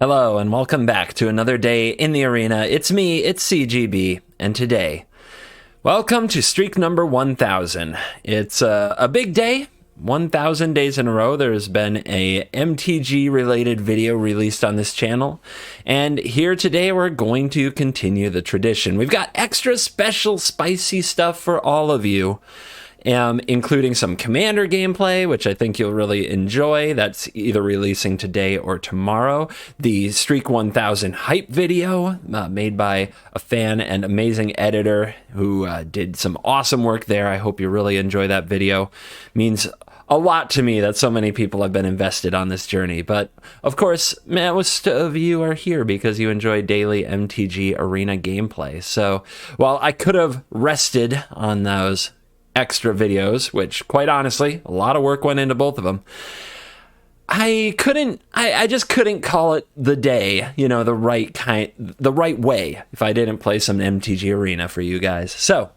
Hello and welcome back to another day in the arena. It's me, it's CGB, and today, welcome to streak number 1000. It's a big day, 1000 days in a row. There's been a MTG related video released on this channel, and here today we're going to continue the tradition. We've got extra special spicy stuff for all of you. Including some Commander gameplay, which I think you'll really enjoy. That's either releasing today or tomorrow. The Streak 1000 hype video made by a fan and amazing editor who did some awesome work there. I hope you really enjoy that video. Means a lot to me that so many people have been invested on this journey. But of course, most of you are here because you enjoy daily MTG arena gameplay. So while I could have rested on those extra videos, which quite honestly, a lot of work went into both of them, I just couldn't call it the day, the right way if I didn't play some MTG Arena for you guys. So,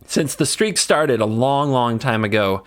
since the streak started a long time ago,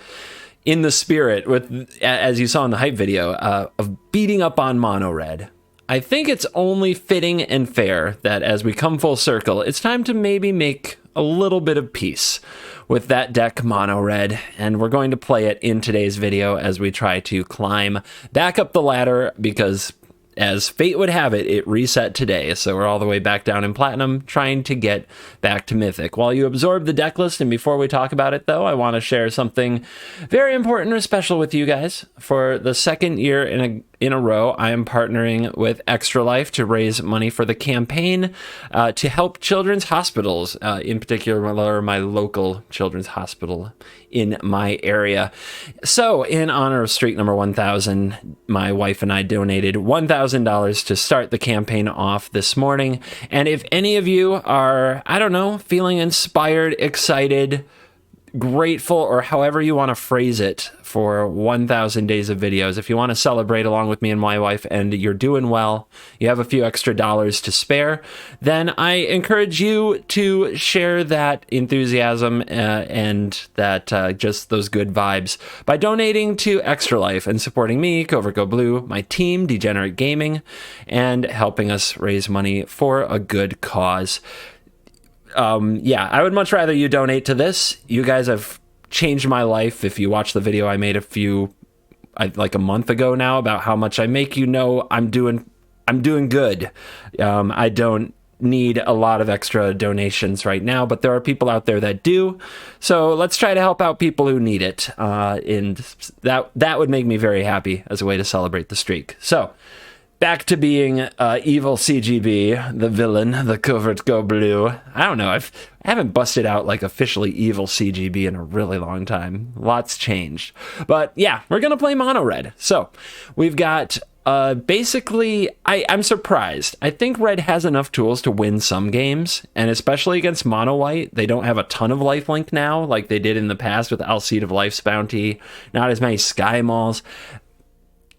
in the spirit, with, as you saw in the hype video, of beating up on Mono Red, I think it's only fitting and fair that as we come full circle, it's time to maybe make a little bit of peace with that deck Mono Red, and we're going to play it in today's video as we try to climb back up the ladder, because as fate would have it, it reset today, so we're all the way back down in Platinum, trying to get back to Mythic. While you absorb the deck list, and before we talk about it though, I want to share something very important or special with you guys. For the second year in a row, I am partnering with Extra Life to raise money for the campaign to help children's hospitals, in particular my local children's hospital in my area. So in honor of streak number 1000, my wife and I donated $1,000 to start the campaign off this morning. And if any of you are, feeling inspired, excited, grateful, or however you want to phrase it, for 1000 days of videos, if you want to celebrate along with me and my wife and you're doing well, you have a few extra dollars to spare, then I encourage you to share that enthusiasm and that just those good vibes by donating to Extra Life and supporting me, Covert Go Blue, my team, Degenerate Gaming, and helping us raise money for a good cause. I would much rather you donate to this. You guys have changed my life. If you watch the video I made like a month ago now about how much I make, I'm doing good. I don't need a lot of extra donations right now, but there are people out there that do. So let's try to help out people who need it. And that would make me very happy as a way to celebrate the streak. So back to being evil CGB, the villain, the Covert Go Blue. I don't know, I haven't busted out like officially evil CGB in a really long time. Lots changed. But yeah, we're going to play Mono Red. So we've got basically, I'm surprised. I think Red has enough tools to win some games, and especially against Mono White, they don't have a ton of lifelink now like they did in the past with Alseid of Life's Bounty, not as many Sky Malls.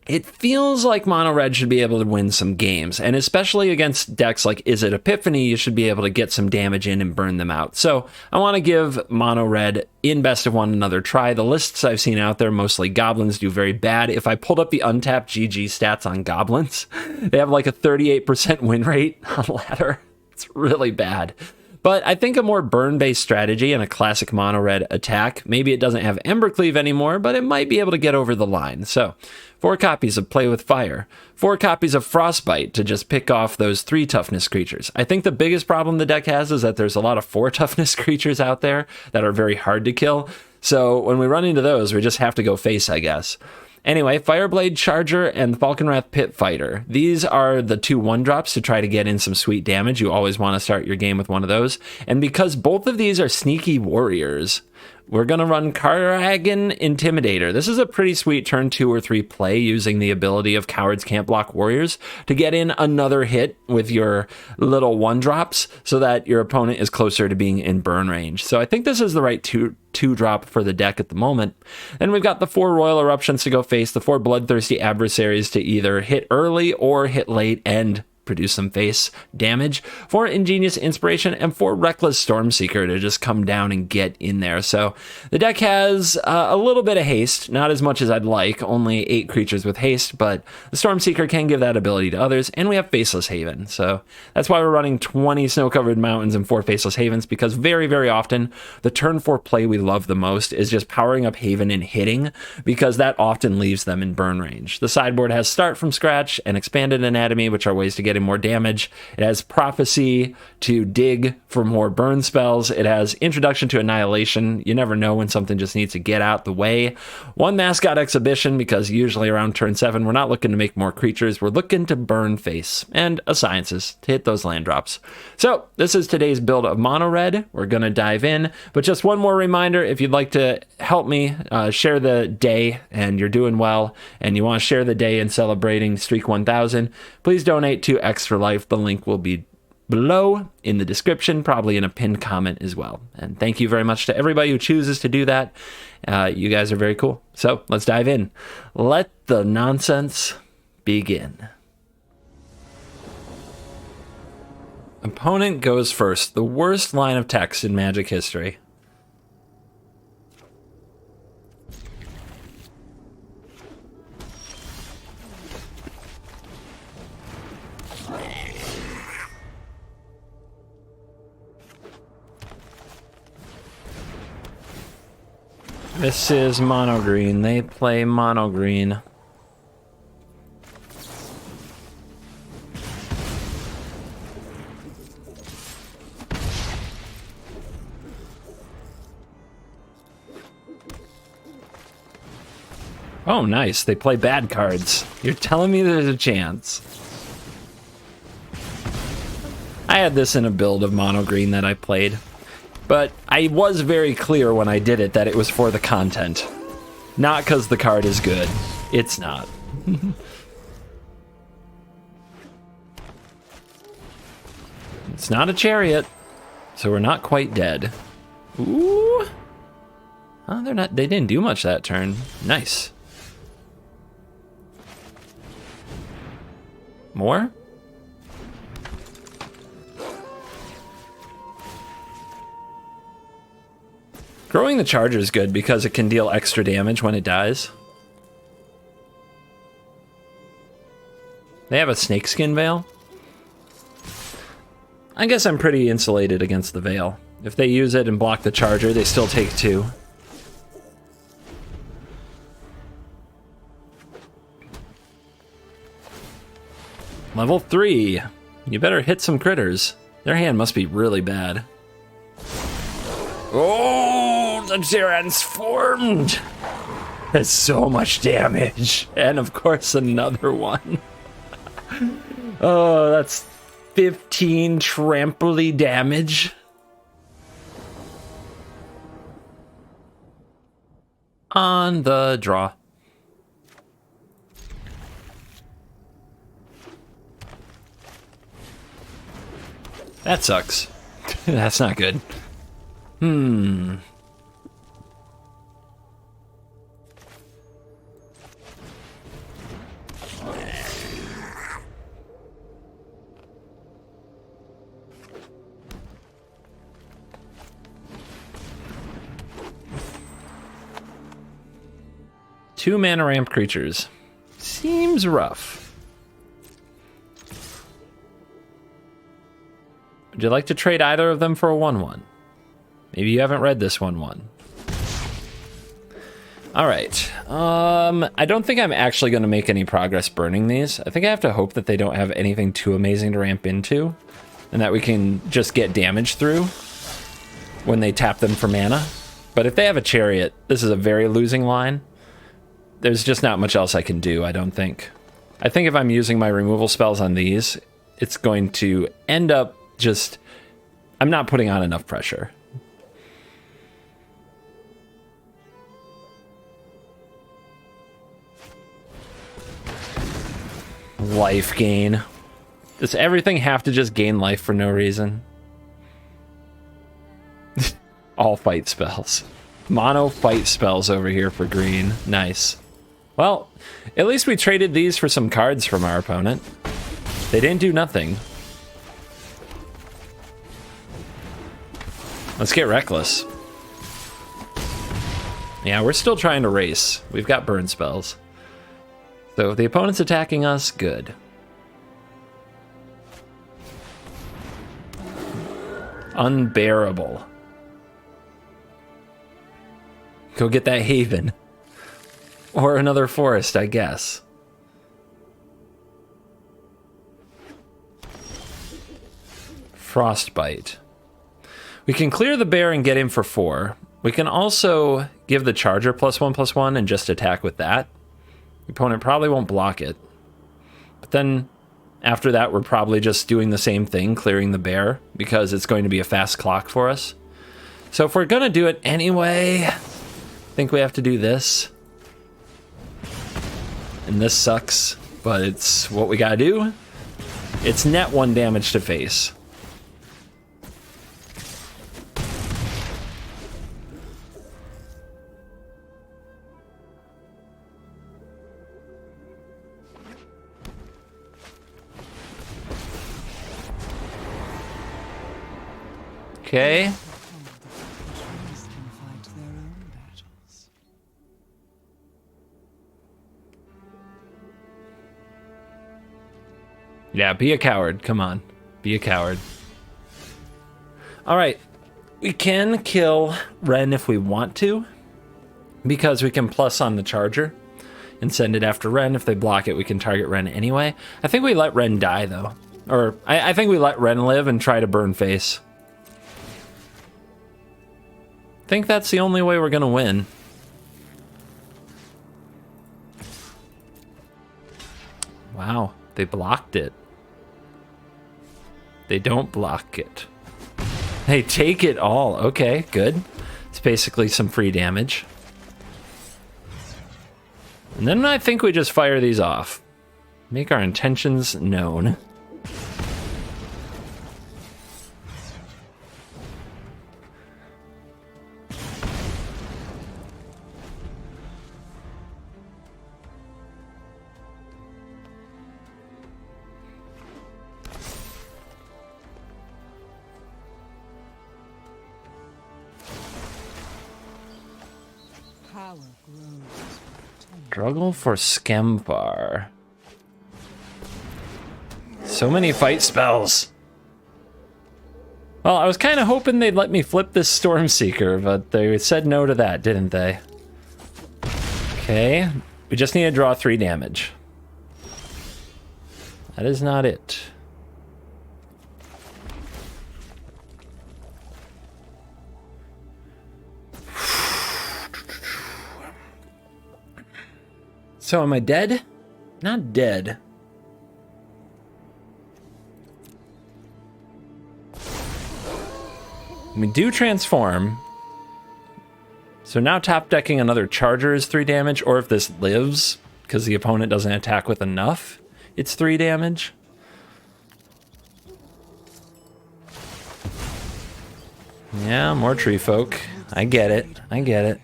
It feels like Mono Red should be able to win some games, and especially against decks like Is It Epiphany, you should be able to get some damage in and burn them out. So I want to give Mono Red in Best of One another try. The lists I've seen out there, mostly Goblins, do very bad. If I pulled up the untapped GG stats on Goblins, they have like a 38% win rate on ladder. It's really bad. But I think a more burn-based strategy and a classic Mono Red attack, maybe it doesn't have Embercleave anymore, but it might be able to get over the line. So 4 copies of Play with Fire, 4 copies of Frostbite to just pick off those 3 toughness creatures. I think the biggest problem the deck has is that there's a lot of 4 toughness creatures out there that are very hard to kill. So when we run into those, we just have to go face, I guess. Anyway, Fireblade Charger and Falconwrath Pit Fighter. These are the 2 1-drops to try to get in some sweet damage. You always want to start your game with one of those. And because both of these are sneaky warriors, we're going to run Karragan Intimidator. This is a pretty sweet turn 2 or 3 play using the ability of Cowards Can't Block Warriors to get in another hit with your little 1-drops so that your opponent is closer to being in burn range. So I think this is the right 2-drop for the deck at the moment. Then we've got the 4 Royal Eruptions to go face, the 4 Bloodthirsty Adversaries to either hit early or hit late and produce some face damage, for Ingenious Inspiration, and for Reckless Stormseeker to just come down and get in there. So the deck has a little bit of haste, not as much as I'd like, only 8 creatures with haste, but the Stormseeker can give that ability to others, and we have Faceless Haven. So that's why we're running 20 Snow-Covered Mountains and 4 Faceless Havens, because very, very often the turn 4 play we love the most is just powering up Haven and hitting, because that often leaves them in burn range. The sideboard has Start from Scratch and Expanded Anatomy, which are ways to get in more damage. It has Prophecy to dig for more burn spells. It has Introduction to Annihilation. You never know when something just needs to get out the way. 1 Mascot Exhibition, because usually around turn 7 we're not looking to make more creatures, we're looking to burn face, and a Sciences to hit those land drops. So this is today's build of Mono Red. We're going to dive in, but just one more reminder, if you'd like to help me share the day and you're doing well and you want to share the day in celebrating Streak 1000, please donate to Extra Life. The link will be below in the description, probably in a pinned comment as well. And thank you very much to everybody who chooses to do that. You guys are very cool. So let's dive in. Let the nonsense begin. Opponent goes first. The worst line of text in Magic history. This is mono green. They play mono green. Oh, nice. They play bad cards. You're telling me there's a chance. I had this in a build of mono green that I played, but I was very clear when I did it that it was for the content. Not because the card is good. It's not. It's not a chariot, so we're not quite dead. Ooh. Oh, they didn't do much that turn. Nice. More? Growing the Charger is good because it can deal extra damage when it dies. They have a Snakeskin Veil? I guess I'm pretty insulated against the Veil. If they use it and block the Charger, they still take 2. Level 3. You better hit some critters. Their hand must be really bad. Oh, the transformed! That's so much damage. And of course another one. Oh, that's 15 trampoly damage. On the draw. That sucks. That's not good. Two mana ramp creatures. Seems rough. Would you like to trade either of them for a 1/1? Maybe you haven't read this 1/1. All right. I don't think I'm actually going to make any progress burning these. I think I have to hope that they don't have anything too amazing to ramp into, and that we can just get damage through when they tap them for mana. But if they have a Chariot, this is a very losing line. There's just not much else I can do, I don't think. I think if I'm using my removal spells on these, it's going to end up just... I'm not putting on enough pressure. Life gain. Does everything have to just gain life for no reason? All fight spells. Mono fight spells over here for green. Nice. Well, at least we traded these for some cards from our opponent. They didn't do nothing. Let's get reckless. Yeah, we're still trying to race. We've got burn spells. So if the opponent's attacking us, good. Unbearable. Go get that Haven. Or another forest, I guess. Frostbite. We can clear the bear and get him for 4. We can also give the charger +1/+1 and just attack with that. The opponent probably won't block it. But then after that, we're probably just doing the same thing, clearing the bear, because it's going to be a fast clock for us. So if we're going to do it anyway, I think we have to do this. And this sucks, but it's what we gotta do. It's net 1 damage to face. Okay. Yeah, be a coward. Come on. Be a coward. All right. We can kill Ren if we want to, because we can plus on the charger and send it after Ren. If they block it, we can target Ren anyway. I think we let Ren die, though. Or I think we let Ren live and try to burn face. I think that's the only way we're going to win. Wow, they blocked it. They don't block it. They take it all. Okay, good. It's basically some free damage. And then I think we just fire these off. Make our intentions known. Struggle for Skemvar. So many fight spells. Well, I was kind of hoping they'd let me flip this Stormseeker, but they said no to that, didn't they? Okay, we just need to draw 3 damage. That is not it. So am I dead? Not dead. We do transform. So now top decking another charger is 3 damage, or if this lives, because the opponent doesn't attack with enough, it's 3 damage. Yeah, more tree folk. I get it. I get it.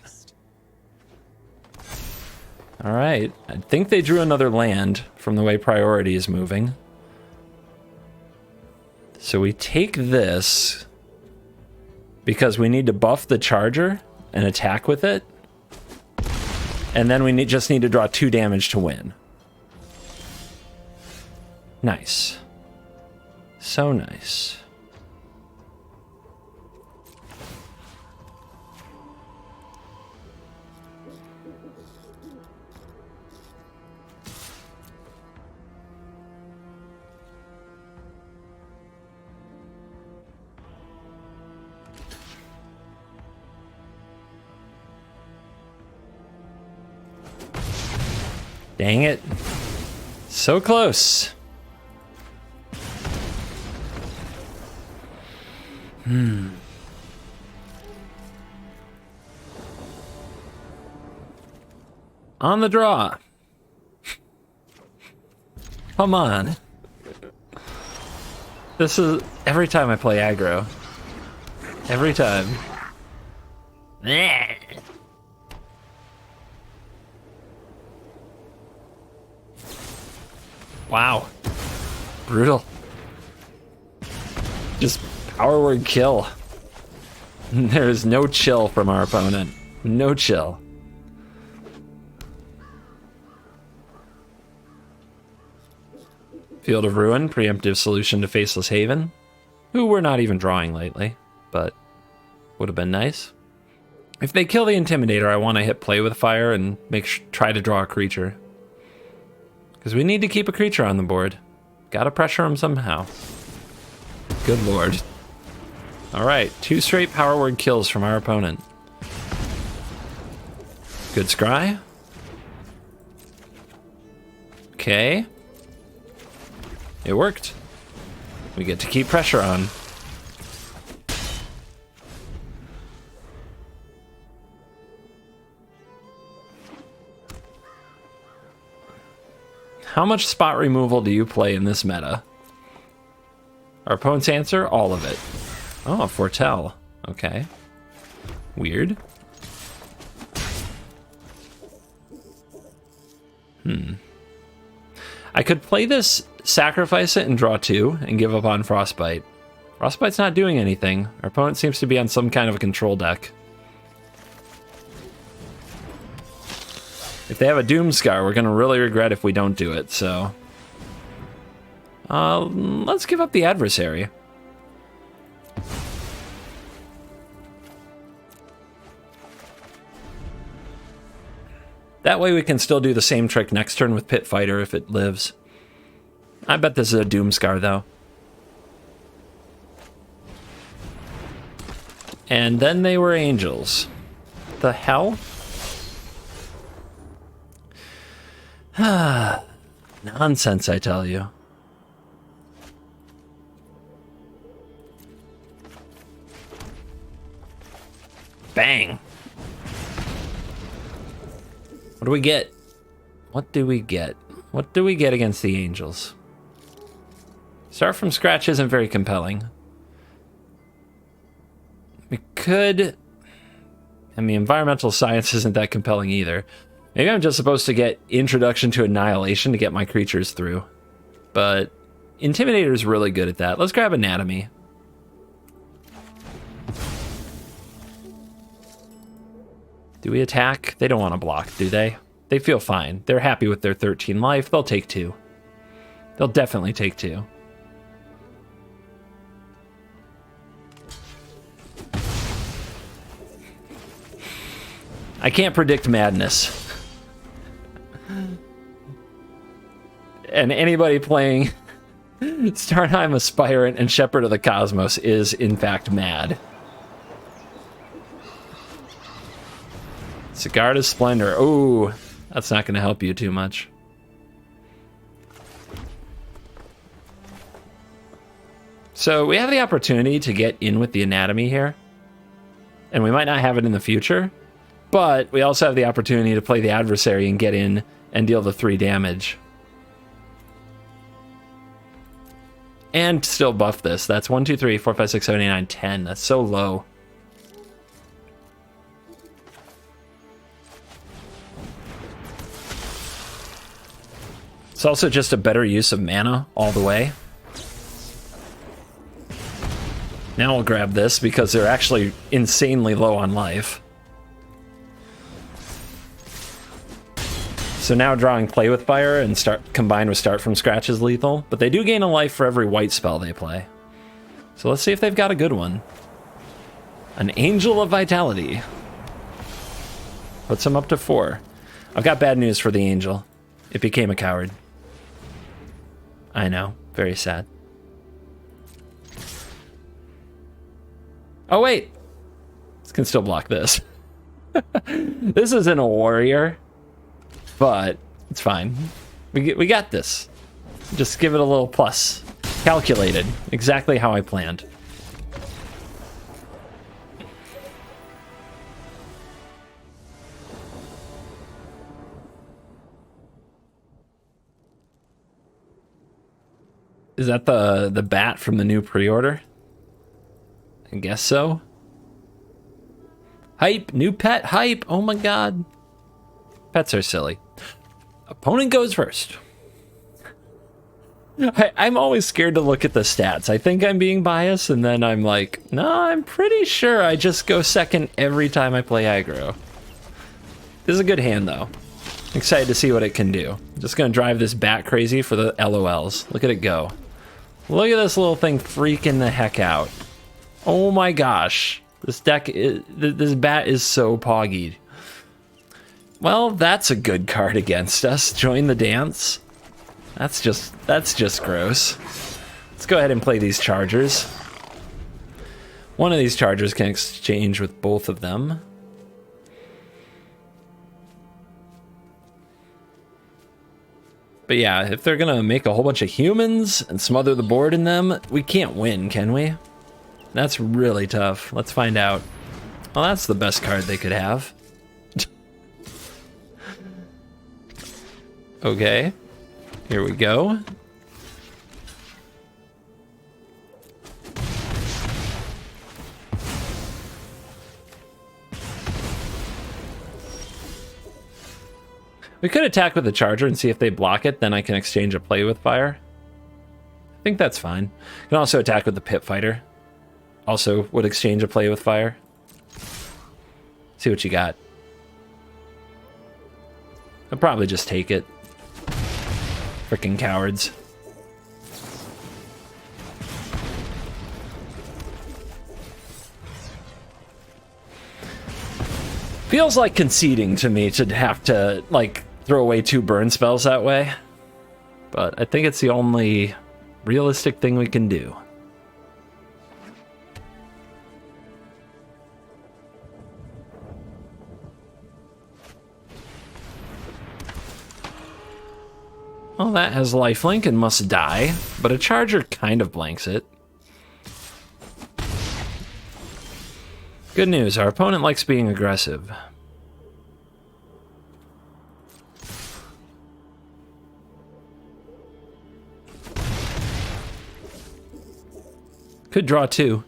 All right, I think they drew another land from the way priority is moving. So we take this because we need to buff the charger and attack with it. And then we just need to draw 2 damage to win. Nice. So nice. Dang it. So close. On the draw. Come on. This is every time I play aggro. Every time. Wow. Brutal. Just power word kill. There is no chill from our opponent. No chill. Field of Ruin, preemptive solution to Faceless Haven, who we're not even drawing lately, but would have been nice. If they kill the Intimidator, I want to hit play with fire and try to draw a creature. Because we need to keep a creature on the board. Gotta pressure him somehow. Good lord. Alright, 2 straight power word kills from our opponent. Good scry. Okay. It worked. We get to keep pressure on. How much spot removal do you play in this meta? Our opponent's answer, all of it. Oh, Foretell. Okay. Weird. I could play this, sacrifice it, and draw 2, and give up on Frostbite. Frostbite's not doing anything. Our opponent seems to be on some kind of a control deck. If they have a Doomscar, we're going to really regret if we don't do it, so... let's give up the adversary. That way we can still do the same trick next turn with Pit Fighter if it lives. I bet this is a Doomscar, though. And then they were angels. The hell? Nonsense, I tell you. Bang! What do we get? What do we get? What do we get against the Angels? Start from scratch isn't very compelling. We could... And the environmental science isn't that compelling either. Maybe I'm just supposed to get Introduction to Annihilation to get my creatures through. But Intimidator's really good at that. Let's grab Anatomy. Do we attack? They don't want to block, do they? They feel fine. They're happy with their 13 life. They'll take 2. They'll definitely take 2. I can't predict madness. And anybody playing Starnheim Aspirant and Shepherd of the Cosmos is, in fact, mad. Sigarda's Splendor. Ooh, that's not going to help you too much. So we have the opportunity to get in with the Anatomy here. And we might not have it in the future. But we also have the opportunity to play the Adversary and get in and deal the 3 damage. And still buff this. That's 1, 2, 3, 4, 5, 6, 7, 8, 9, 10. That's so low. It's also just a better use of mana all the way. Now we'll grab this because they're actually insanely low on life. So now drawing Play with Fire and combined with Start from Scratch is lethal, but they do gain a life for every white spell they play. So let's see if they've got a good one. An Angel of Vitality. Puts him up to 4. I've got bad news for the Angel. It became a coward. I know, very sad. Oh wait, this can still block this. This isn't a warrior, but it's fine. We got this. Just give it a little plus. Calculated, exactly how I planned. Is that the bat from the new pre-order? I guess so. Hype, new pet, hype. Oh my god. Pets are silly. Opponent goes first. I'm always scared to look at the stats. I think I'm being biased, and then I'm like, no, I'm pretty sure I just go second every time I play aggro. This is a good hand, though. Excited to see what it can do. Just gonna drive this bat crazy for the LOLs. Look at it go. Look at this little thing freaking the heck out. Oh my gosh. This deck, this bat is so poggied. Well, that's a good card against us. Join the dance. That's just gross. Let's go ahead and play these chargers. One of these chargers can exchange with both of them. But yeah, if they're gonna make a whole bunch of humans and smother the board in them, we can't win, can we? That's really tough. Let's find out. Well, that's the best card they could have. Okay, here we go. We could attack with the charger and see if they block it, then I can exchange a play with fire. I think that's fine. You can also attack with the pit fighter. Also would exchange a play with fire. See what you got. I'll probably just take it. Frickin' cowards. Feels like conceding to me to have to, like, throw away 2 burn spells that way. But I think it's the only realistic thing we can do. Well, that has lifelink and must die, but a charger kind of blanks it. Good news, our opponent likes being aggressive. Could draw 2.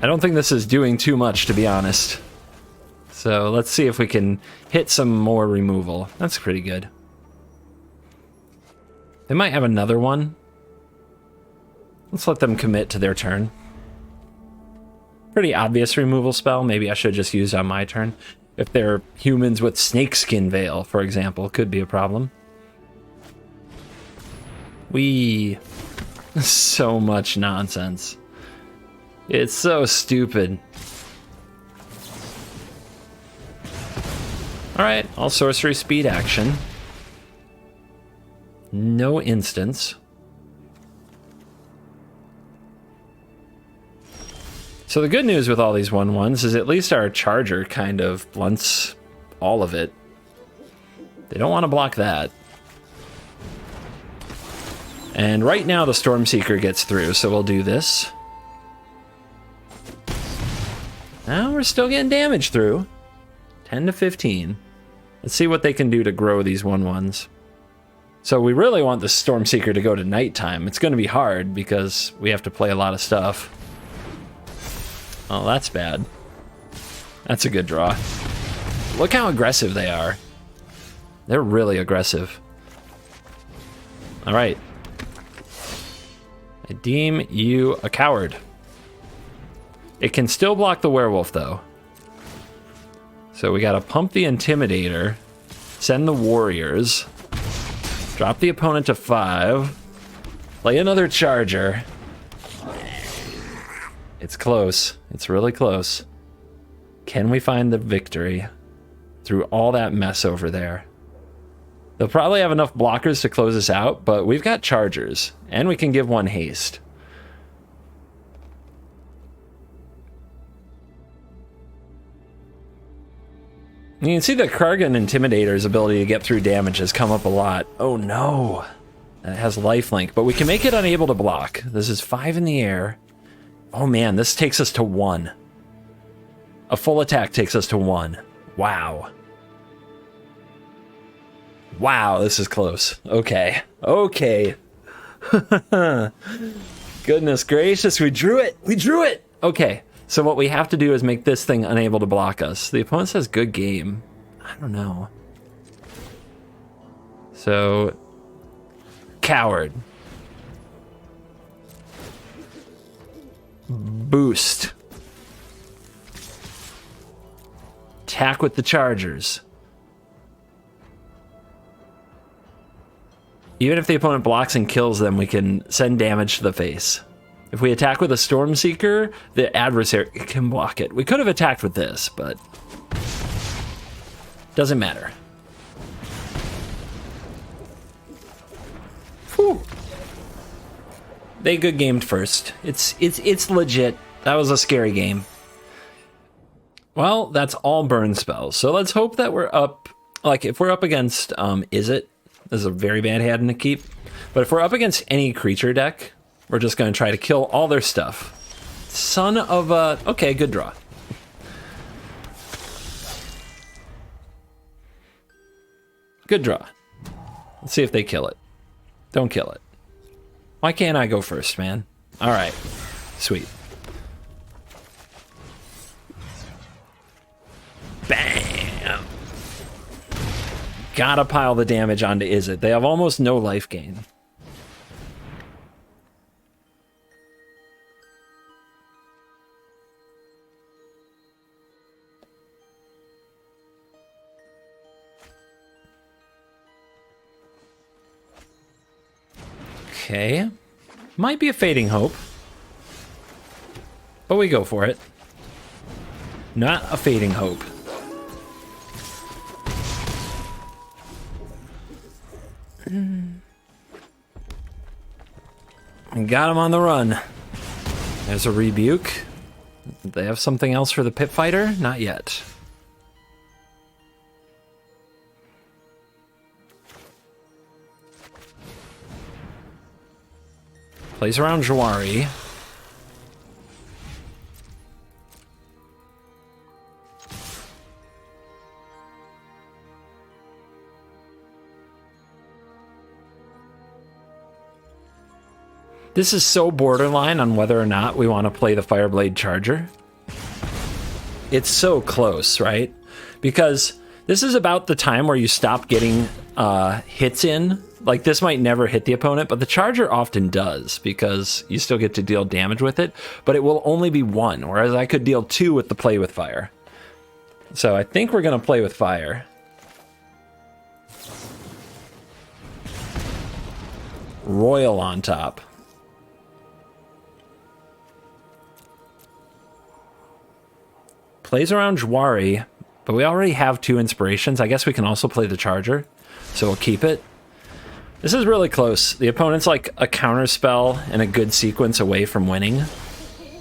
I don't think this is doing too much, to be honest. So let's see if we can hit some more removal. That's pretty good. They might have another one. Let's let them commit to their turn. Pretty obvious removal spell. Maybe I should just use on my turn. If they're humans with snakeskin veil, for example, could be a problem. So much nonsense. It's so stupid. Alright, all sorcery speed action. No instance. So the good news with all these 1/1s is at least our charger kind of blunts all of it. They don't want to block that. And right now the Stormseeker gets through, so we'll do this. Now we're still getting damage through. 10 to 15. Let's see what they can do to grow these 1/1s. So we really want the Stormseeker to go to nighttime. It's going to be hard because we have to play a lot of stuff. Oh, that's bad. That's a good draw. Look how aggressive they are. They're really aggressive. All right. I deem you a coward. It can still block the werewolf, though. So we gotta pump the Intimidator, send the warriors, drop the opponent to 5, play another charger. It's close. It's really close. Can we find the victory through all that mess over there? They'll probably have enough blockers to close us out, but we've got chargers, and we can give 1 haste. You can see the Kargan Intimidator's ability to get through damage has come up a lot. Oh no! It has lifelink, but we can make it unable to block. This is 5 in the air. Oh man, this takes us to 1. A full attack takes us to 1. Wow. Wow, this is close. Okay. Okay. Goodness gracious, we drew it! We drew it! Okay. So what we have to do is make this thing unable to block us. The opponent says good game. I don't know. So coward. Boost. Attack with the chargers. Even if the opponent blocks and kills them, we can send damage to the face. If we attack with a Stormseeker, the adversary can block it. We could have attacked with this, but doesn't matter. Whew. They good gamed first. It's legit. That was a scary game. Well, that's all burn spells. So let's hope that we're up. Like if we're up against Izzet, this is a very bad hand to keep. But if we're up against any creature deck, we're just going to try to kill all their stuff. Son of a... Okay, good draw. Good draw. Let's see if they kill it. Don't kill it. Why can't I go first, man? All right. Sweet. Bam! Gotta pile the damage onto Izzet. They have almost no life gain. Okay. Might be a fading hope. But we go for it. Not a fading hope. And got him on the run. There's a rebuke. They have something else for the pit fighter? Not yet. Plays around Jawari. This is so borderline on whether or not we want to play the Fireblade Charger. It's so close, right? Because this is about the time where you stop getting hits in. Like, this might never hit the opponent, but the Charger often does, because you still get to deal damage with it, but it will only be one, whereas I could deal two with the Play with Fire. So I think we're going to play with fire. Royal on top. Plays around Jawari, but we already have two inspirations. I guess we can also play the Charger, so we'll keep it. This is really close. The opponent's like a counter spell and a good sequence away from winning.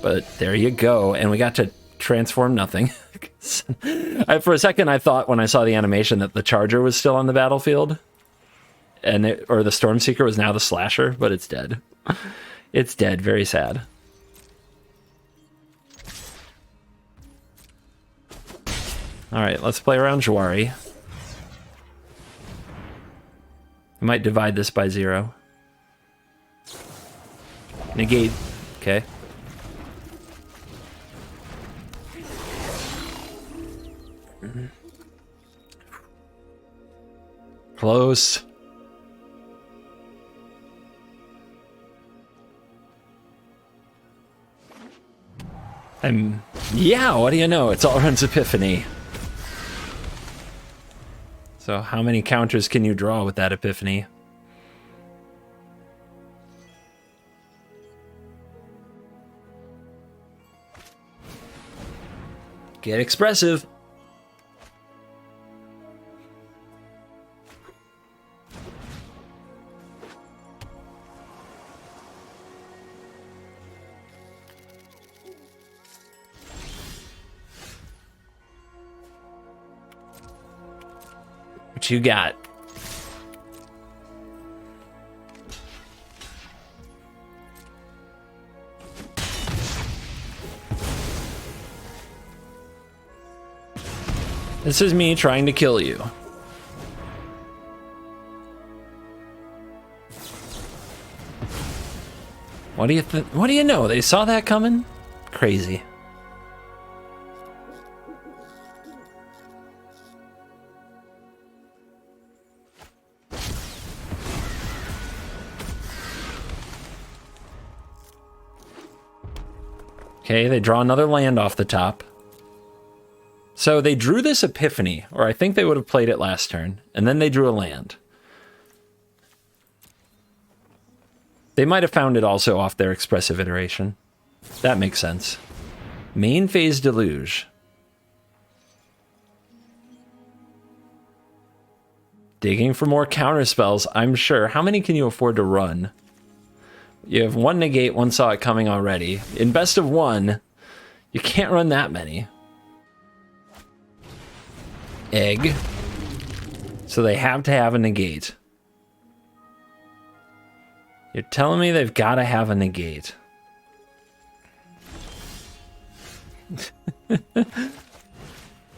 But there you go, and we got to transform nothing. For a second, I thought when I saw the animation that the Charger was still on the battlefield, and or the Stormseeker was now the Slasher, but it's dead. It's dead. Very sad. All right, let's play around Jawari. We might divide this by 0. Negate. Okay. Close. Yeah, what do you know? It's Alrund's Epiphany. So how many counters can you draw with that Epiphany? Get expressive. What you got? This is me trying to kill you. What do you think? What do you know? They saw that coming? Crazy. Okay, they draw another land off the top. So they drew this Epiphany, or I think they would have played it last turn, and then they drew a land. They might have found it also off their expressive iteration. That makes sense. Main phase Deluge. Digging for more counterspells, I'm sure. How many can you afford to run? You have one negate, one saw it coming already. In best of one, you can't run that many. Egg. So they have to have a negate. You're telling me they've got to have a negate.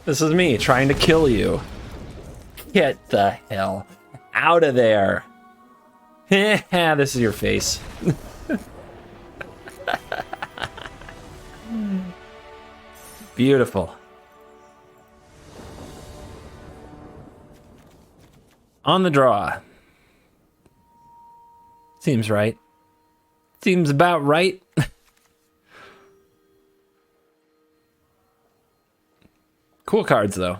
This is me trying to kill you. Get the hell out of there. This is your face. Beautiful. On the draw. Seems right. Seems about right. Cool cards, though.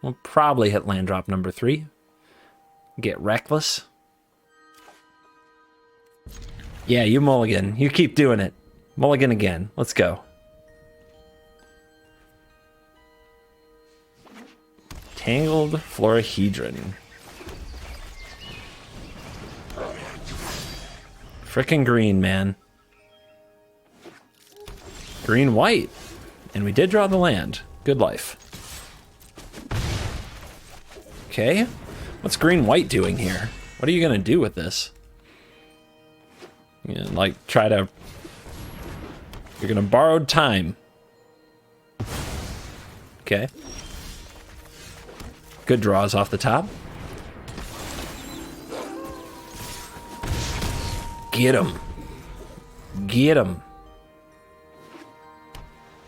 We'll probably hit land drop number 3. Get reckless. Yeah, you mulligan. You keep doing it. Mulligan again. Let's go. Tangled Florahedron. Frickin' green, man. Green-white. And we did draw the land. Good life. Okay. What's green-white doing here? What are you gonna do with this? You know, like, try to... You're gonna borrow time. Okay. Good draws off the top. Get him. Get him.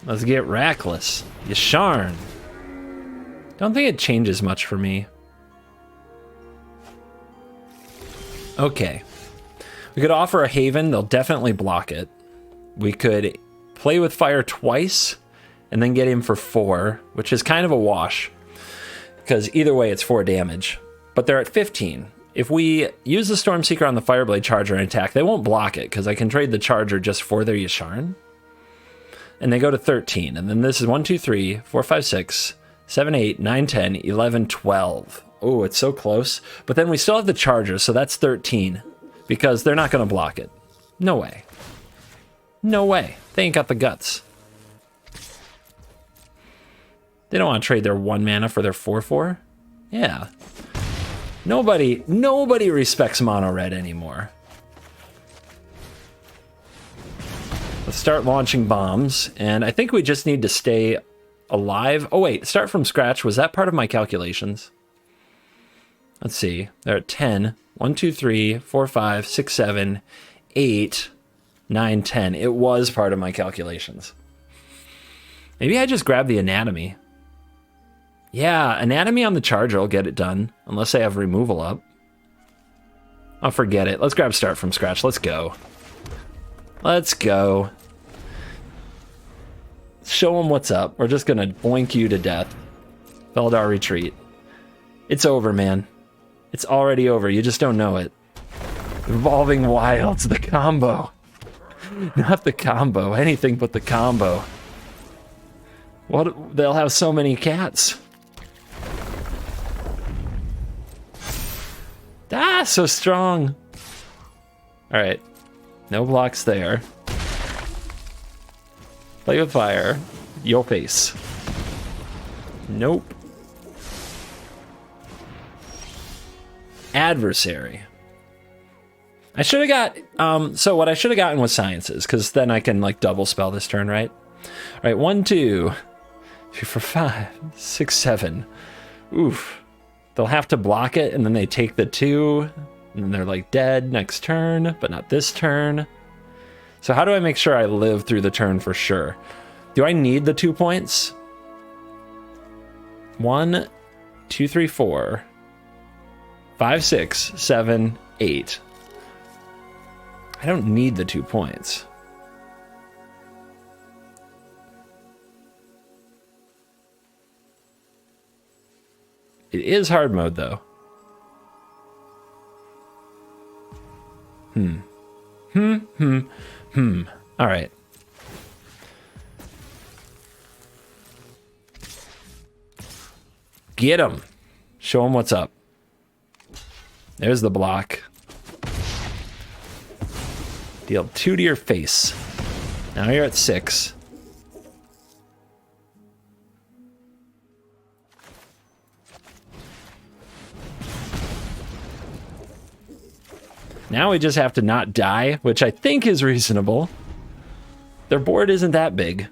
Let's get reckless. Yasharn. Don't think it changes much for me. Okay. We could offer a Haven. They'll definitely block it. We could play with fire twice and then get him for 4, which is kind of a wash. Because either way, it's 4 damage. But they're at 15. If we use the Stormseeker on the Fireblade Charger and attack, they won't block it, because I can trade the Charger just for their Yasharn. And they go to 13. And then this is 1, 2, 3, 4, 5, 6, 7, 8, 9, 10, 11, 12. Oh, it's so close. But then we still have the Charger, so that's 13. Because they're not going to block it. No way. No way. They ain't got the guts. They don't want to trade their 1 mana for their 4/4. Yeah. Nobody respects mono red anymore. Let's start launching bombs, and I think we just need to stay alive. Oh wait, start from scratch. Was that part of my calculations? Let's see. They're at 10. 1, 2, 3, 4, 5, 6, 7, 8, 9, 10. It was part of my calculations. Maybe I just grabbed the anatomy. Yeah, anatomy on the Charger will get it done, unless I have removal up. I'll forget it. Let's grab start from scratch. Let's go. Let's go. Show them what's up. We're just gonna boink you to death. Feldar retreat. It's over, man. It's already over. You just don't know it. Evolving Wilds, the combo. Not the combo. Anything but the combo. What? They'll have so many cats. Ah, so strong. All right. No blocks there. Play with fire. Your face. Nope. Adversary. I should have got, so what I should have gotten was Sciences, because then I can, like, double spell this turn, right? All right, 1, 2, 3, 4, 5, 6, 7. Oof. They'll have to block it, and then they take the 2, and then they're, like, dead next turn, but not this turn. So how do I make sure I live through the turn for sure? Do I need the 2 points? 1, 2, 3, 4, 5, 6, 7, 8. I don't need the 2 points. It is hard mode, though. All right. Get him. Show him what's up. There's the block. Deal 2 to your face. Now you're at 6. Now we just have to not die, which I think is reasonable. Their board isn't that big.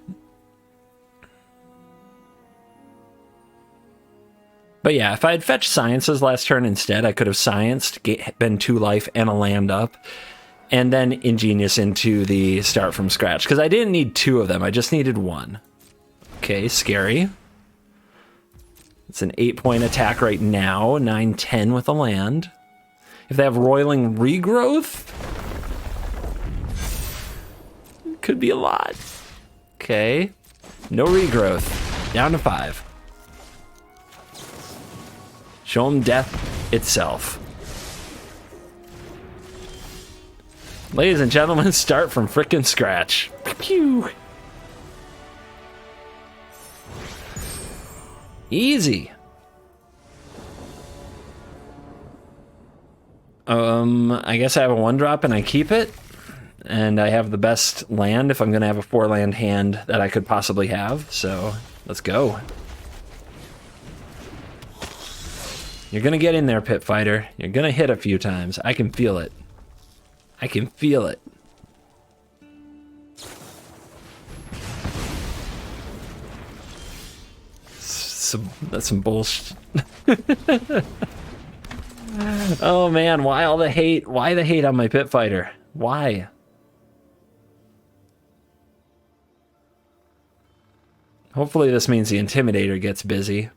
But yeah, if I had fetched Sciences last turn instead, I could have Scienced, been 2 life and a land up, and then Ingenious into the start from scratch. Because I didn't need 2 of them, I just needed 1. Okay, scary. It's an 8-point attack right now, 9-10 with a land. If they have Roiling Regrowth, could be a lot. Okay, no regrowth, down to 5. Show them death itself. Ladies and gentlemen, start from frickin' scratch. Pew. Easy. I guess I have a 1-drop and I keep it. And I have the best land if I'm going to have a 4-land hand that I could possibly have. So, let's go. You're going to get in there, Pit Fighter. You're going to hit a few times. I can feel it. I can feel it. That's some bullshit. Oh man, why all the hate? Why the hate on my Pit Fighter? Why? Hopefully this means the Intimidator gets busy.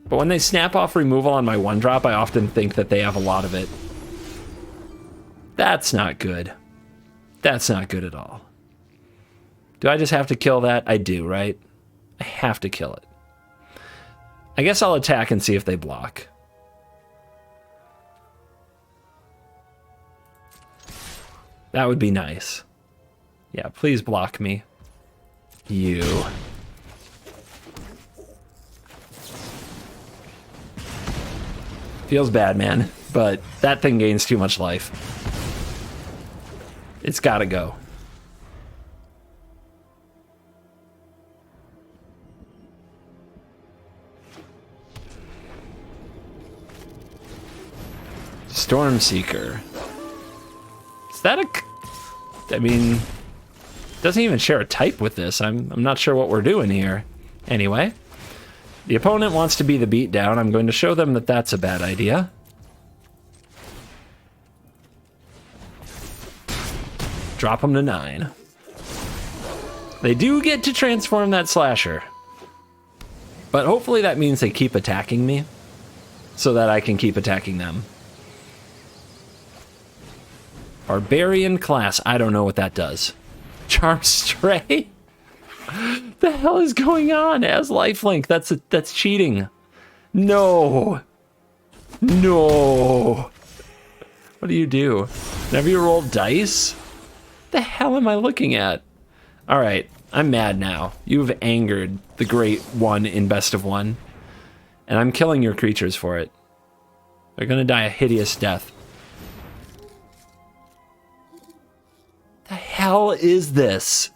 But when they snap off removal on my 1-drop, I often think that they have a lot of it. That's not good. That's not good at all. Do I just have to kill that? I do, right? I have to kill it. I guess I'll attack and see if they block. That would be nice. Yeah, please block me. You. Feels bad, man, but that thing gains too much life. It's gotta go. Stormseeker. Is that a... I mean... doesn't even share a type with this. I'm not sure what we're doing here. Anyway. The opponent wants to be the beatdown. I'm going to show them that that's a bad idea. Drop them to 9. They do get to transform that slasher. But hopefully that means they keep attacking me, so that I can keep attacking them. Barbarian class. I don't know what that does. Charm Stray? The hell is going on? As lifelink. That's cheating. No. No. What do you do? Whenever you roll dice? The hell am I looking at? All right, I'm mad now. You've angered the great one in Best of One, and I'm killing your creatures for it. They're gonna die a hideous death. The hell is this?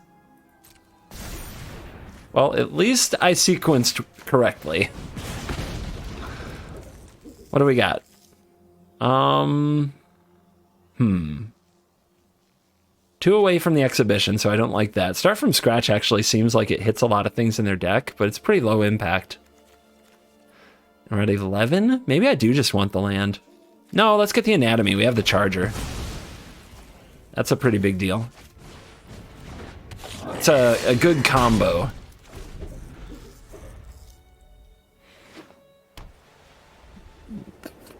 Well, at least I sequenced correctly. What do we got? 2 away from the exhibition, so I don't like that. Start from scratch actually seems like it hits a lot of things in their deck, but it's pretty low impact. We're at 11? Maybe I do just want the land. No, let's get the anatomy. We have the charger. That's a pretty big deal. It's a good combo.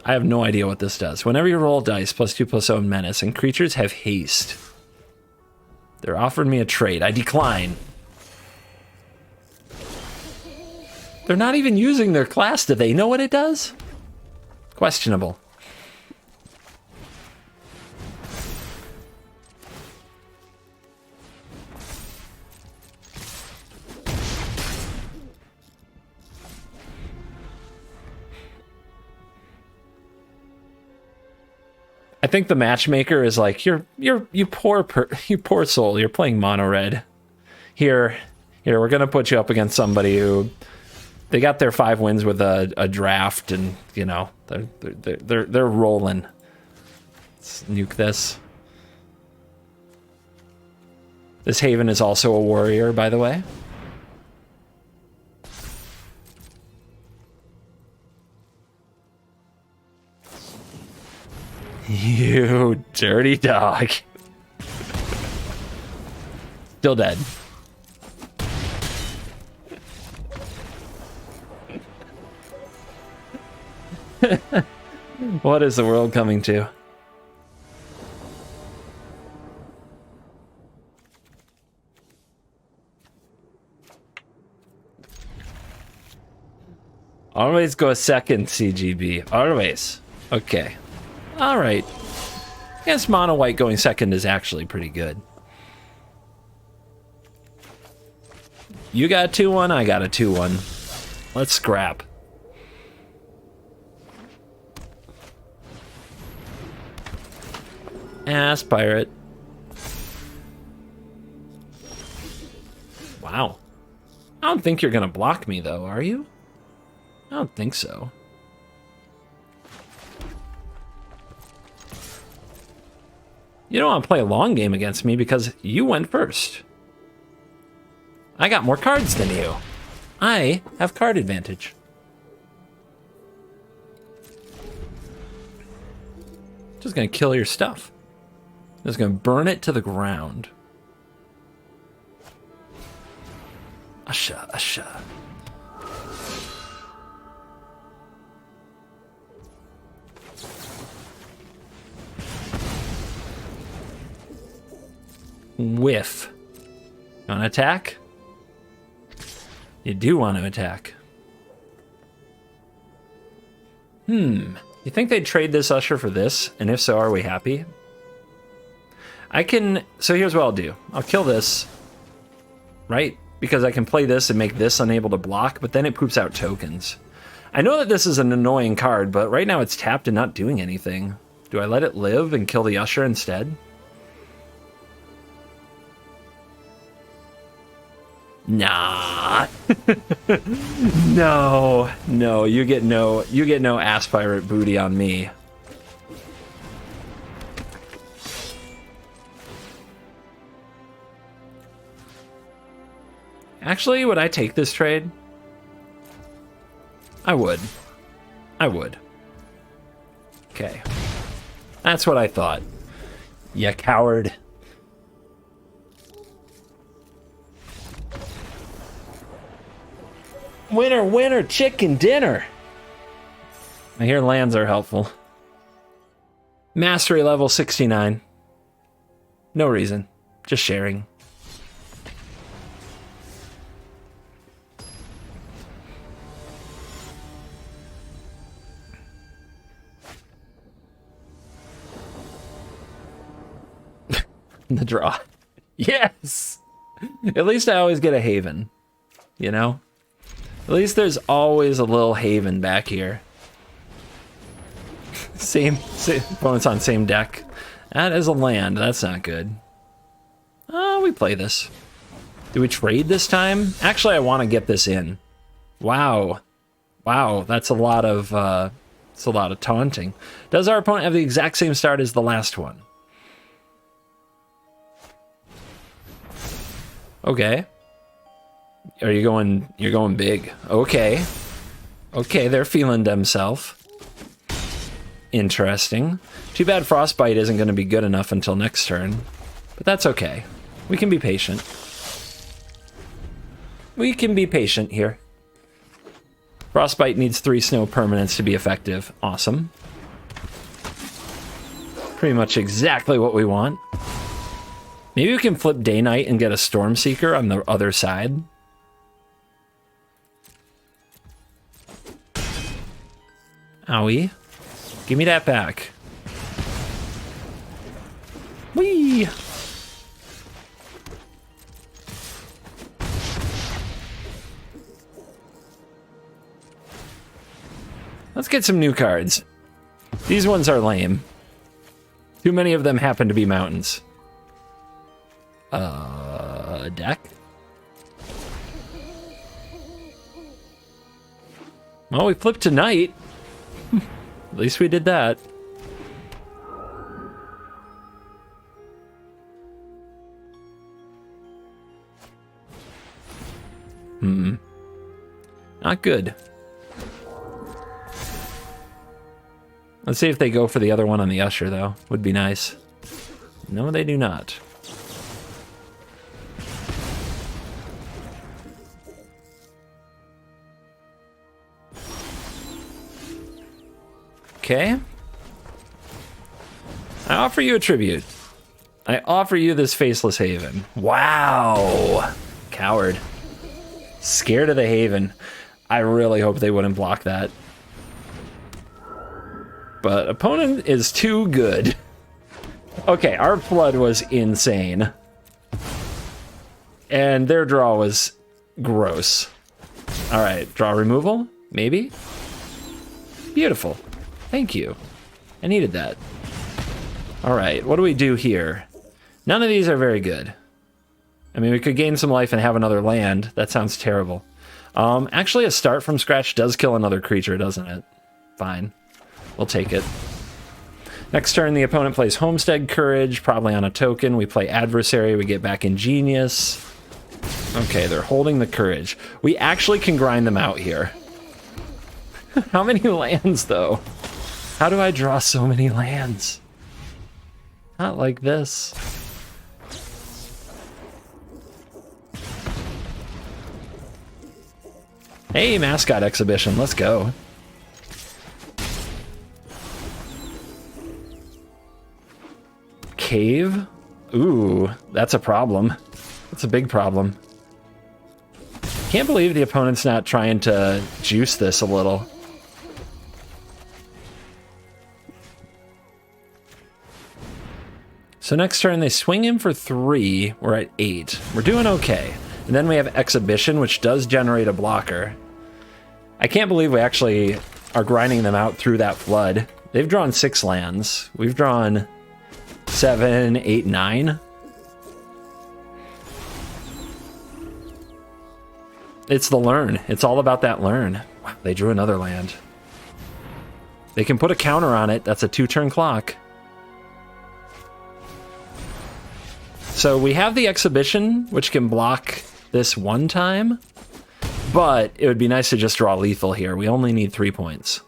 I have no idea what this does. Whenever you roll dice, +2/+0 menace, and creatures have haste. They're offering me a trade. I decline. They're not even using their class. Do they know what it does? Questionable. I think the matchmaker is like, you poor soul. You're playing mono red. Here, we're gonna put you up against somebody who they got their 5 wins with a draft, and you know they're rolling. Let's nuke this. This Haven is also a warrior, by the way. You dirty dog. Still dead. What is the world coming to? Always go second, CGB. Always. Okay. All right. Against mono white, going second is actually pretty good. You got a 2-1, I got a 2-1. Let's scrap. Ass pirate. Wow. I don't think you're gonna block me though, are you? I don't think so. You don't want to play a long game against me because you went first. I got more cards than you. I have card advantage. Just gonna kill your stuff. Just gonna burn it to the ground. Asha, asha. Whiff. You want to attack? You do want to attack. You think they'd trade this Usher for this? And if so, are we happy? So here's what I'll do. I'll kill this, right? Because I can play this and make this unable to block, but then it poops out tokens. I know that this is an annoying card, but right now it's tapped and not doing anything. Do I let it live and kill the Usher instead? Nah. No, you get no ass pirate booty on me. Actually, would I take this trade? I would. Okay. That's what I thought. You coward. Winner, winner, chicken dinner. I hear lands are helpful. Mastery level 69. No reason. Just sharing. The draw. Yes! At least I always get a Haven. You know? At least there's always a little Haven back here. Same opponents on same deck. That is a land. That's not good. We play this. Do we trade this time? Actually, I want to get this in. Wow. Wow, that's a lot of taunting. Does our opponent have the exact same start as the last one? Okay. You're going big. Okay. Okay, they're feeling themselves. Interesting. Too bad Frostbite isn't going to be good enough until next turn. But that's okay. We can be patient. We can be patient here. Frostbite needs 3 snow permanents to be effective. Awesome. Pretty much exactly what we want. Maybe we can flip Day Knight and get a Stormseeker on the other side. Owie. Give me that back. Whee! Let's get some new cards. These ones are lame. Too many of them happen to be mountains. Deck? Well, we flipped tonight. At least we did that. Not good. Let's see if they go for the other one on the Usher, though. Would be nice. No, they do not. Okay. I offer you a tribute. I offer you this Faceless Haven. Wow. Coward. Scared of the Haven. I really hope they wouldn't block that. But opponent is too good. Okay, our flood was insane. And their draw was gross. Alright, draw removal? Maybe? Beautiful. Thank you. I needed that. Alright, what do we do here? None of these are very good. I mean, we could gain some life and have another land. That sounds terrible. Actually, a start from scratch does kill another creature, doesn't it? Fine. We'll take it. Next turn, the opponent plays Homestead Courage, probably on a token. We play Adversary, we get back Ingenious. Okay, they're holding the Courage. We actually can grind them out here. How many lands, though? How do I draw so many lands? Not like this. Hey, Mascot Exhibition, let's go. Cave? Ooh, that's a problem. That's a big problem. Can't believe the opponent's not trying to juice this a little. So next turn they swing in for 3. We're at 8. We're doing okay. And then we have Exhibition, which does generate a blocker. I can't believe we actually are grinding them out through that flood. They've drawn 6 lands. We've drawn 7, 8, 9. It's the learn. It's all about that learn. Wow, they drew another land. They can put a counter on it. That's a 2-turn clock. So we have the Exhibition, which can block this one time, but it would be nice to just draw lethal here. We only need 3 points.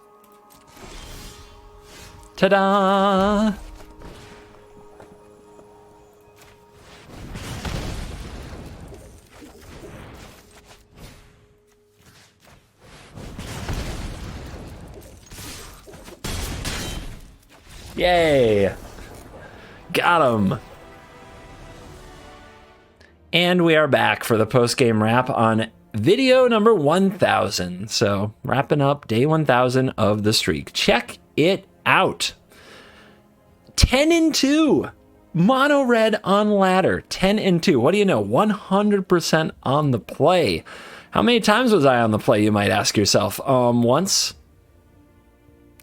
Ta-da! Yay! Got him! And we are back for the post-game wrap on video number 1000. So, wrapping up day 1000 of the streak. Check it out. 10-2. Mono red on ladder. 10-2. What do you know? 100% on the play. How many times was I on the play, you might ask yourself? Once?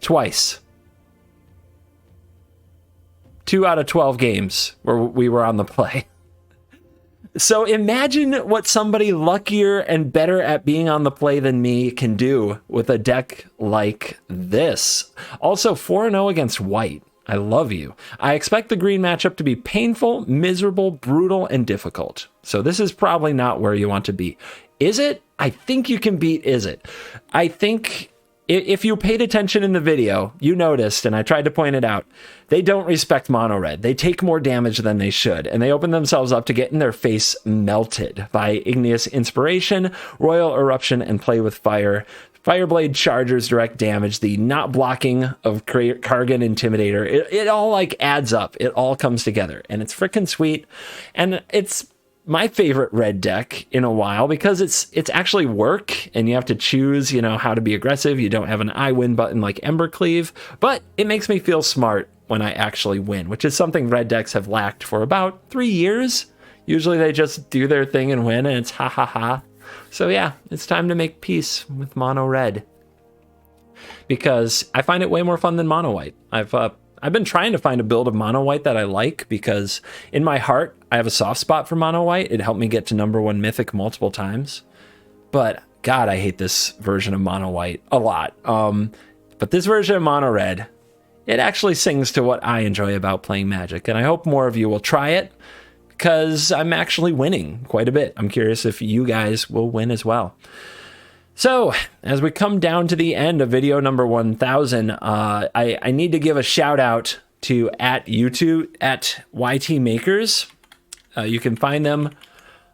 Twice. 2 out of 12 games where we were on the play. So imagine what somebody luckier and better at being on the play than me can do with a deck like this. Also, 4-0 against white. I love you. I expect the green matchup to be painful, miserable, brutal, and difficult. So this is probably not where you want to be. Is it? I think you can beat Is it. I think if you paid attention in the video, you noticed, and I tried to point it out, they don't respect mono red. They take more damage than they should, and they open themselves up to getting their face melted by Igneous Inspiration, Royal Eruption, and Play with Fire. Fireblade Charger's direct damage, the not blocking of Kargan Intimidator. It all like adds up. It all comes together, and it's freaking sweet. And it's my favorite red deck in a while because it's actually work and you have to choose, how to be aggressive. You don't have an I win button like Embercleave, but it makes me feel smart when I actually win, which is something red decks have lacked for about 3 years. Usually they just do their thing and win, and it's ha ha ha. So yeah, it's time to make peace with mono red because I find it way more fun than mono white. I've been trying to find a build of mono white that I like because in my heart, I have a soft spot for mono white. It helped me get to #1 mythic multiple times. But God, I hate this version of mono white a lot. But this version of mono red, it actually sings to what I enjoy about playing Magic. And I hope more of you will try it because I'm actually winning quite a bit. I'm curious if you guys will win as well. So, as we come down to the end of video number 1000, I need to give a shout out to YouTube at YT Makers. You can find them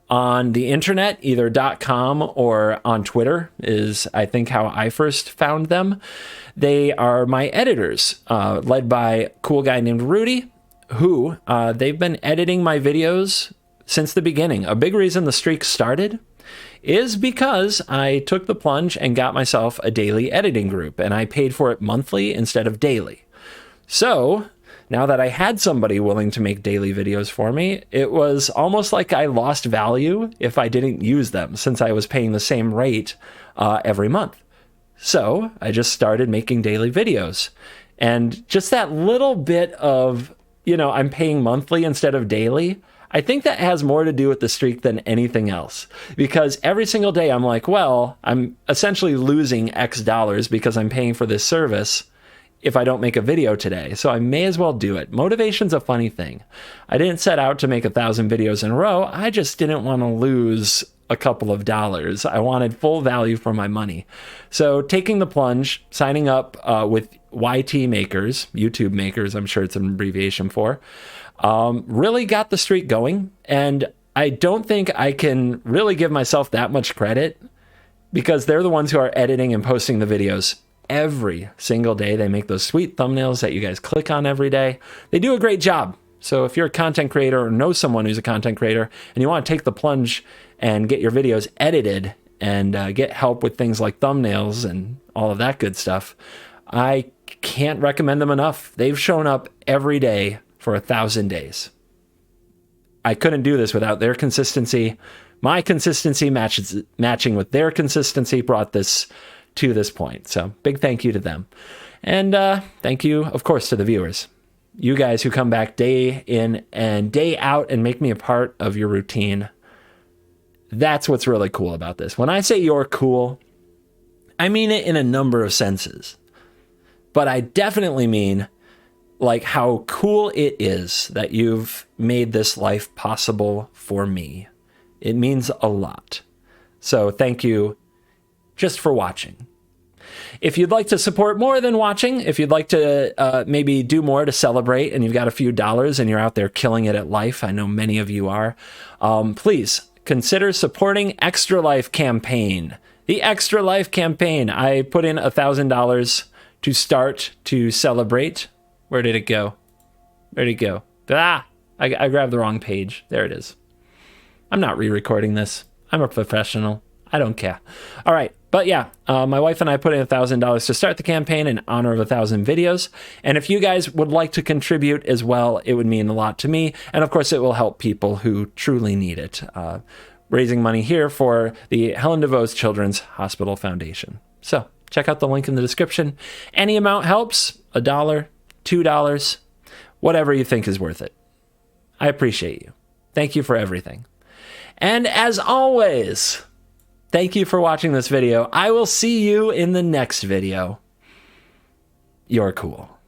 on the internet, either .com or on Twitter is, I think, how I first found them. They are my editors, led by a cool guy named Rudy, who they've been editing my videos since the beginning. A big reason the streak started is because I took the plunge and got myself a daily editing group, and I paid for it monthly instead of daily. So now that I had somebody willing to make daily videos for me, it was almost like I lost value if I didn't use them, since I was paying the same rate every month. So I just started making daily videos. And just that little bit of, I'm paying monthly instead of daily, I think that has more to do with the streak than anything else, because every single day I'm like, well, I'm essentially losing X dollars because I'm paying for this service if I don't make a video today. So I may as well do it. Motivation's a funny thing. I didn't set out to make 1,000 videos in a row. I just didn't want to lose a couple of dollars. I wanted full value for my money. So taking the plunge, signing up with YT Makers, YouTube Makers, I'm sure it's an abbreviation for, really got the streak going. And I don't think I can really give myself that much credit because they're the ones who are editing and posting the videos every single day. They make those sweet thumbnails that you guys click on every day. They do a great job. So if you're a content creator or know someone who's a content creator and you want to take the plunge and get your videos edited and get help with things like thumbnails and all of that good stuff, I can't recommend them enough. They've shown up every day for 1,000 days. I couldn't do this without their consistency. My consistency matching with their consistency brought this to this point. So big thank you to them. And thank you, of course, to the viewers. You guys who come back day in and day out and make me a part of your routine. That's what's really cool about this. When I say you're cool, I mean it in a number of senses. But I definitely mean like how cool it is that you've made this life possible for me. It means a lot. So thank you just for watching. If you'd like to support more than watching, if you'd like to maybe do more to celebrate and you've got a few dollars and you're out there killing it at life, I know many of you are, please consider supporting Extra Life Campaign. The Extra Life Campaign. I put in $1,000 to start to celebrate. Where did it go? Where did it go? I grabbed the wrong page. There it is. I'm not re-recording this. I'm a professional. I don't care. All right. But yeah, my wife and I put in $1,000 to start the campaign in honor of 1,000 videos. And if you guys would like to contribute as well, it would mean a lot to me. And of course, it will help people who truly need it. Raising money here for the Helen DeVos Children's Hospital Foundation. So check out the link in the description. Any amount helps. $1, $2, whatever you think is worth it. I appreciate you. Thank you for everything. And as always, thank you for watching this video. I will see you in the next video. You're cool.